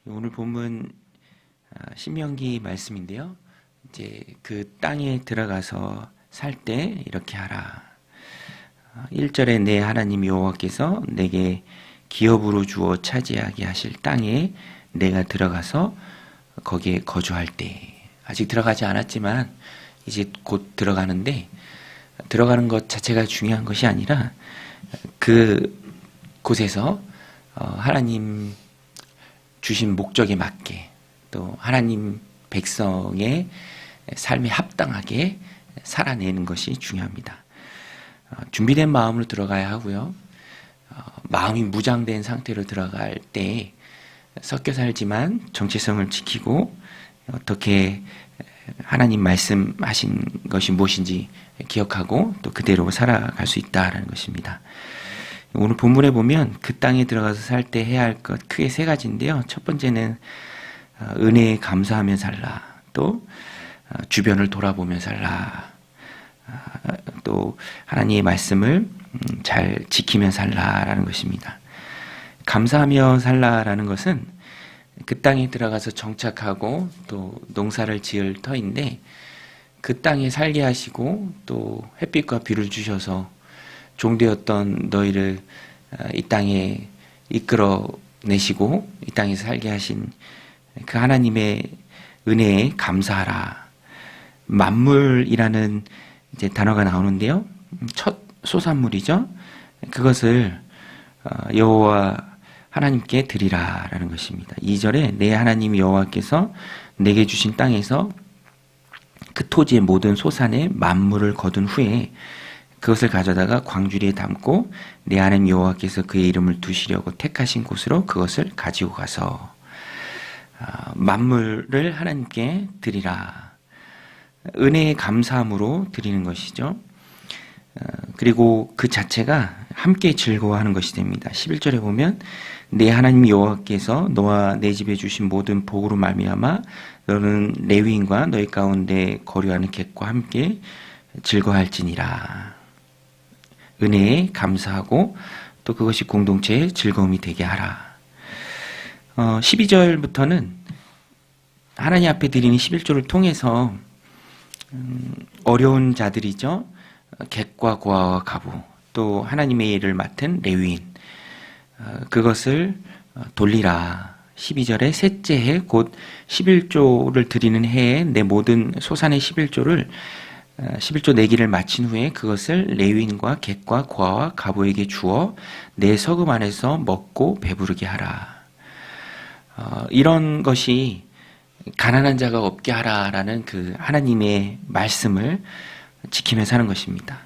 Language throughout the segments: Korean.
오늘 본문 신명기 말씀인데요. 이제 그 땅에 들어가서 살 때 이렇게 하라. 1절에 내 하나님 여호와께서 내게 기업으로 주어 차지하게 하실 땅에 내가 들어가서 거기에 거주할 때, 아직 들어가지 않았지만 이제 곧 들어가는데, 들어가는 것 자체가 중요한 것이 아니라 그 곳에서 하나님 주신 목적에 맞게, 또 하나님 백성의 삶에 합당하게 살아내는 것이 중요합니다. 준비된 마음으로 들어가야 하고요. 마음이 무장된 상태로 들어갈 때 섞여 살지만 정체성을 지키고 어떻게 하나님 말씀하신 것이 무엇인지 기억하고 또 그대로 살아갈 수 있다는 것입니다. 오늘 본문에 보면 그 땅에 들어가서 살 때 해야 할 것 크게 세 가지인데요. 첫 번째는 은혜에 감사하며 살라. 또 주변을 돌아보며 살라. 또 하나님의 말씀을 잘 지키며 살라라는 것입니다. 감사하며 살라라는 것은 그 땅에 들어가서 정착하고 또 농사를 지을 터인데, 그 땅에 살게 하시고 또 햇빛과 비를 주셔서 종되었던 너희를 이 땅에 이끌어내시고 이 땅에서 살게 하신 그 하나님의 은혜에 감사하라. 만물이라는 이제 단어가 나오는데요. 첫 소산물이죠. 그것을 여호와 하나님께 드리라라는 것입니다. 2절에 내 하나님 여호와께서 내게 주신 땅에서 그 토지의 모든 소산의 만물을 거둔 후에 그것을 가져다가 광주리에 담고 내 하나님 여호와께서 그의 이름을 두시려고 택하신 곳으로 그것을 가지고 가서 만물을 하나님께 드리라. 은혜의 감사함으로 드리는 것이죠. 그리고 그 자체가 함께 즐거워하는 것이 됩니다. 11절에 보면 내 하나님 여호와께서 너와 내 집에 주신 모든 복으로 말미암아 너는 레위인과 너희 가운데 거류하는 객과 함께 즐거워할지니라. 은혜에 감사하고 또 그것이 공동체의 즐거움이 되게 하라. 12절부터는 하나님 앞에 드리는 11조를 통해서 어려운 자들이죠. 객과 고아와 가부, 또 하나님의 일을 맡은 레위인, 그것을 돌리라. 12절에 셋째 해 곧 11조를 드리는 해에 내 모든 소산의 11조를 11조 내기를 마친 후에 그것을 레위인과 객과 고아와 가부에게 주어 내 서금 안에서 먹고 배부르게 하라. 이런 것이 가난한 자가 없게 하라라는 그 하나님의 말씀을 지키며 사는 것입니다.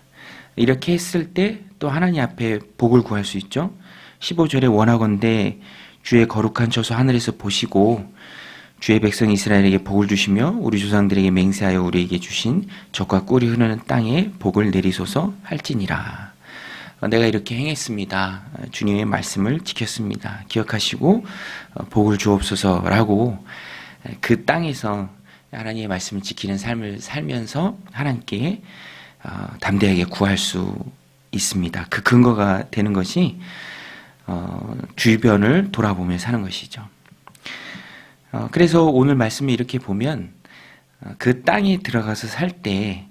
이렇게 했을 때 또 하나님 앞에 복을 구할 수 있죠. 15절에 원하건대 주의 거룩한 처소 하늘에서 보시고 주의 백성 이스라엘에게 복을 주시며 우리 조상들에게 맹세하여 우리에게 주신 젖과 꿀이 흐르는 땅에 복을 내리소서 할지니라. 내가 이렇게 행했습니다. 주님의 말씀을 지켰습니다. 기억하시고 복을 주옵소서라고 그 땅에서 하나님의 말씀을 지키는 삶을 살면서 하나님께 담대하게 구할 수 있습니다. 그 근거가 되는 것이 주변을 돌아보며 사는 것이죠. 그래서 오늘 말씀을 이렇게 보면 그 땅에 들어가서 살 때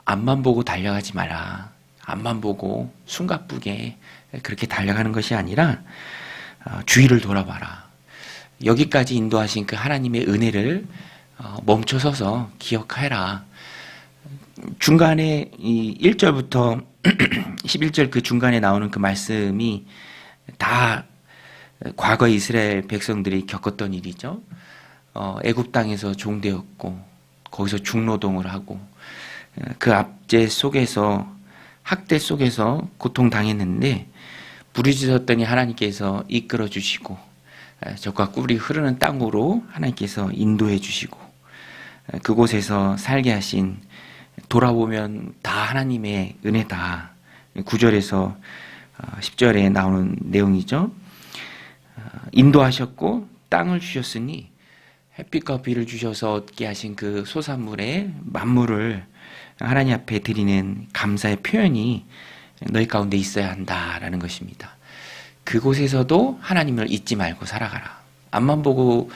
앞만 보고 달려가지 마라. 앞만 보고 숨가쁘게 그렇게 달려가는 것이 아니라 주위를 돌아봐라. 여기까지 인도하신 그 하나님의 은혜를 멈춰서서 기억해라. 중간에 이 1절부터 11절 그 중간에 나오는 그 말씀이 다 과거 이스라엘 백성들이 겪었던 일이죠. 애굽 땅에서 종되었고 거기서 중노동을 하고 그 압제 속에서 학대 속에서 고통당했는데 부르짖었더니 하나님께서 이끌어 주시고 젖과 꿀이 흐르는 땅으로 하나님께서 인도해 주시고 그곳에서 살게 하신, 돌아보면 다 하나님의 은혜다. 9절에서 10절에 나오는 내용이죠. 인도하셨고 땅을 주셨으니 햇빛과 비를 주셔서 얻게 하신 그 소산물의 만물을 하나님 앞에 드리는 감사의 표현이 너희 가운데 있어야 한다라는 것입니다. 그곳에서도 하나님을 잊지 말고 살아가라. 앞만 보고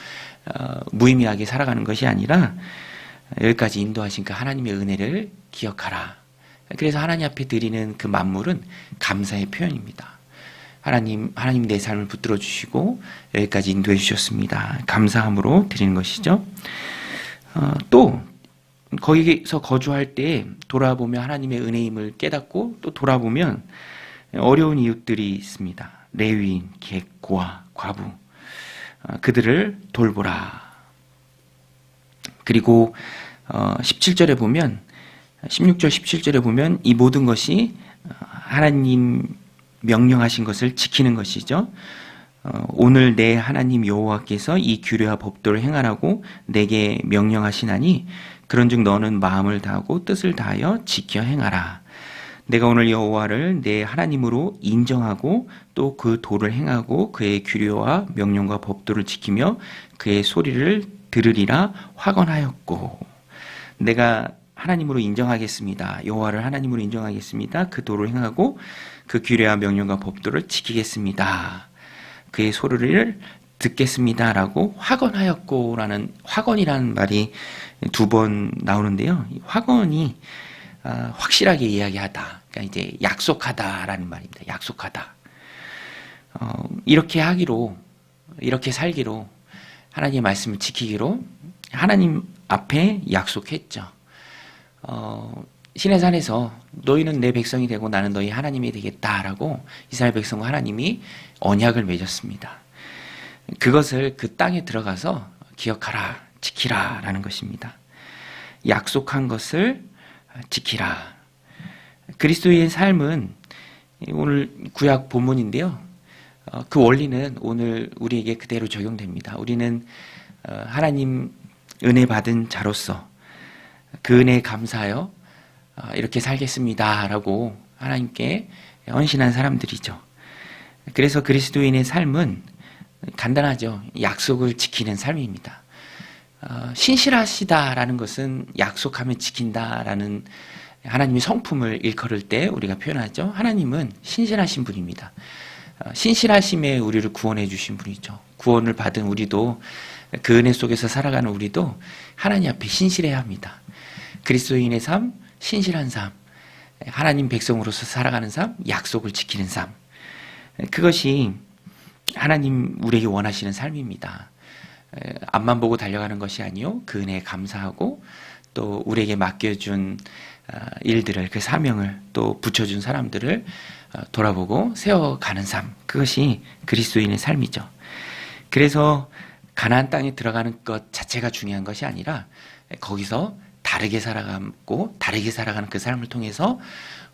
무의미하게 살아가는 것이 아니라 여기까지 인도하신 그 하나님의 은혜를 기억하라. 그래서 하나님 앞에 드리는 그 만물은 감사의 표현입니다. 하나님 내 삶을 붙들어 주시고 여기까지 인도해 주셨습니다. 감사함으로 드리는 것이죠. 또 거기서 거주할 때 돌아보면 하나님의 은혜임을 깨닫고 또 돌아보면 어려운 이웃들이 있습니다. 레위인, 객, 고아, 과부, 그들을 돌보라. 그리고 17절에 보면 16절 17절에 보면 이 모든 것이 하나님 명령하신 것을 지키는 것이죠. 오늘 내 하나님 여호와께서 이 규례와 법도를 행하라고 내게 명령하시나니 그런즉 너는 마음을 다하고 뜻을 다하여 지켜 행하라. 내가 오늘 여호와를 내 하나님으로 인정하고 또 그 도를 행하고 그의 규례와 명령과 법도를 지키며 그의 소리를 들으리라 확언하였고, 내가 하나님으로 인정하겠습니다. 여호와를 하나님으로 인정하겠습니다. 그 도를 행하고 그 규례와 명령과 법도를 지키겠습니다. 그의 소리를 듣겠습니다라고 확언하였고라는 확언이라는 말이 두 번 나오는데요. 확언이 확실하게 이야기하다. 그러니까 이제 약속하다라는 말입니다. 약속하다. 이렇게 하기로, 이렇게 살기로, 하나님의 말씀을 지키기로 하나님 앞에 약속했죠. 시내산에서 너희는 내 백성이 되고 나는 너희 하나님이 되겠다라고 이스라엘 백성과 하나님이 언약을 맺었습니다. 그것을 그 땅에 들어가서 기억하라, 지키라 라는 것입니다. 약속한 것을 지키라. 그리스도의 삶은 오늘 구약 본문인데요. 그 원리는 오늘 우리에게 그대로 적용됩니다. 우리는 하나님 은혜 받은 자로서 그 은혜에 감사하여 이렇게 살겠습니다 라고 하나님께 헌신한 사람들이죠. 그래서 그리스도인의 삶은 간단하죠. 약속을 지키는 삶입니다. 신실하시다라는 것은 약속하면 지킨다라는 하나님의 성품을 일컬을 때 우리가 표현하죠. 하나님은 신실하신 분입니다. 신실하심에 우리를 구원해 주신 분이죠. 구원을 받은 우리도, 그 은혜 속에서 살아가는 우리도 하나님 앞에 신실해야 합니다. 그리스도인의 삶, 신실한 삶, 하나님 백성으로서 살아가는 삶, 약속을 지키는 삶, 그것이 하나님 우리에게 원하시는 삶입니다. 앞만 보고 달려가는 것이 아니요, 그 은혜에 감사하고 또 우리에게 맡겨준 일들을, 그 사명을 또 붙여준 사람들을 돌아보고 세워가는 삶, 그것이 그리스도인의 삶이죠. 그래서 가나안 땅에 들어가는 것 자체가 중요한 것이 아니라 거기서 다르게 살아가고 다르게 살아가는 그 삶을 통해서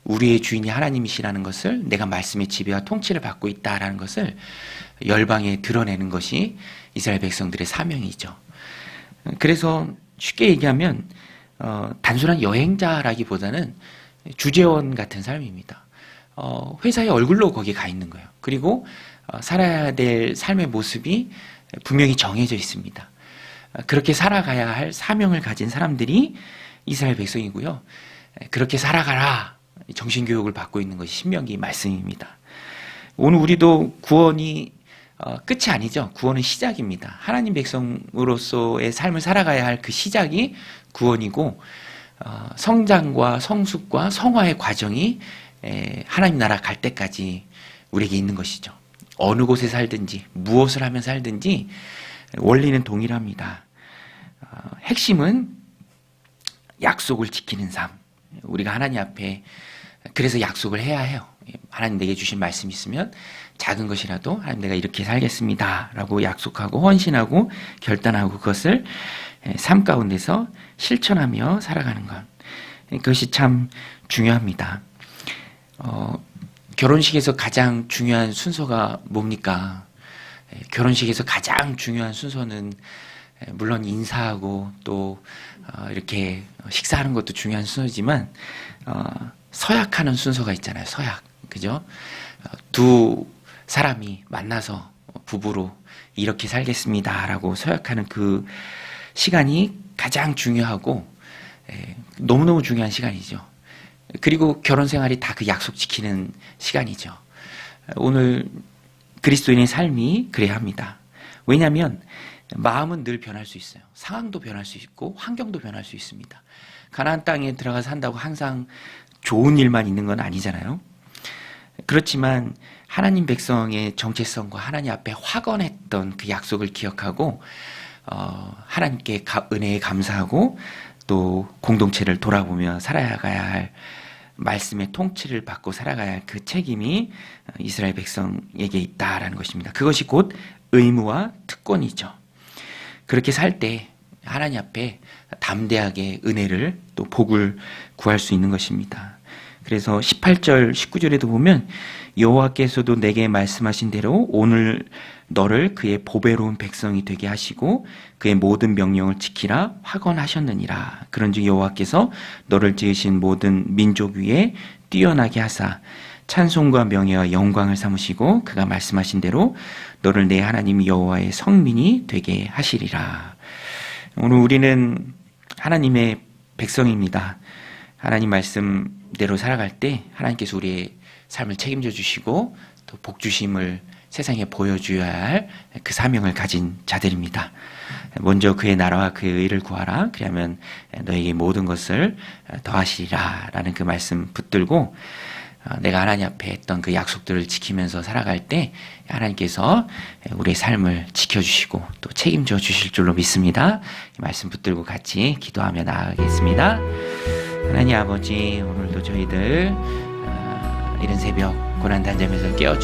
우리의 주인이 하나님이시라는 것을, 내가 말씀의 지배와 통치를 받고 있다라는 것을 열방에 드러내는 것이 이스라엘 백성들의 사명이죠. 그래서 쉽게 얘기하면 단순한 여행자라기보다는 주재원 같은 삶입니다. 회사의 얼굴로 거기 가 있는 거예요. 그리고 살아야 될 삶의 모습이 분명히 정해져 있습니다. 그렇게 살아가야 할 사명을 가진 사람들이 이스라엘 백성이고요. 그렇게 살아가라, 정신교육을 받고 있는 것이 신명기 말씀입니다. 오늘 우리도 구원이 끝이 아니죠. 구원은 시작입니다. 하나님 백성으로서의 삶을 살아가야 할 그 시작이 구원이고, 성장과 성숙과 성화의 과정이 하나님 나라 갈 때까지 우리에게 있는 것이죠. 어느 곳에 살든지 무엇을 하면 살든지 원리는 동일합니다. 핵심은 약속을 지키는 삶. 우리가 하나님 앞에 그래서 약속을 해야 해요. 하나님 내게 주신 말씀이 있으면 작은 것이라도 하나님 내가 이렇게 살겠습니다 라고 약속하고 헌신하고 결단하고 그것을 삶 가운데서 실천하며 살아가는 것, 그것이 참 중요합니다. 결혼식에서 가장 중요한 순서가 뭡니까? 결혼식에서 가장 중요한 순서는 물론 인사하고 또 이렇게 식사하는 것도 중요한 순서지만 서약하는 순서가 있잖아요. 서약, 그죠? 두 사람이 만나서 부부로 이렇게 살겠습니다라고 서약하는 그 시간이 가장 중요하고 너무너무 중요한 시간이죠. 그리고 결혼 생활이 다 그 약속 지키는 시간이죠. 오늘 그리스도인의 삶이 그래야 합니다. 왜냐하면 마음은 늘 변할 수 있어요. 상황도 변할 수 있고 환경도 변할 수 있습니다. 가나안 땅에 들어가 산다고 항상 좋은 일만 있는 건 아니잖아요. 그렇지만 하나님 백성의 정체성과 하나님 앞에 확언했던 그 약속을 기억하고 하나님께 은혜에 감사하고 또 공동체를 돌아보며 살아가야 할 말씀의 통치를 받고 살아가야 할 그 책임이 이스라엘 백성에게 있다라는 것입니다. 그것이 곧 의무와 특권이죠. 그렇게 살 때 하나님 앞에 담대하게 은혜를 또 복을 구할 수 있는 것입니다. 그래서 18절, 19절에도 보면 여호와께서도 내게 말씀하신 대로 오늘 너를 그의 보배로운 백성이 되게 하시고 그의 모든 명령을 지키라 확언하셨느니라. 그런즉 여호와께서 너를 지으신 모든 민족 위에 뛰어나게 하사 찬송과 명예와 영광을 삼으시고 그가 말씀하신 대로 너를 내 하나님 여호와의 성민이 되게 하시리라. 오늘 우리는 하나님의 백성입니다. 하나님 말씀대로 살아갈 때 하나님께서 우리의 삶을 책임져 주시고 또 복 주심을 세상에 보여줘야 할 그 사명을 가진 자들입니다. 먼저 그의 나라와 그의 의를 구하라. 그러면 너에게 모든 것을 더하시리라 라는 그 말씀 붙들고 내가 하나님 앞에 했던 그 약속들을 지키면서 살아갈 때 하나님께서 우리의 삶을 지켜주시고 또 책임져 주실 줄로 믿습니다. 이 말씀 붙들고 같이 기도하며 나아가겠습니다. 하나님 아버지, 오늘도 저희들 이른 새벽 고난단잠에서 깨워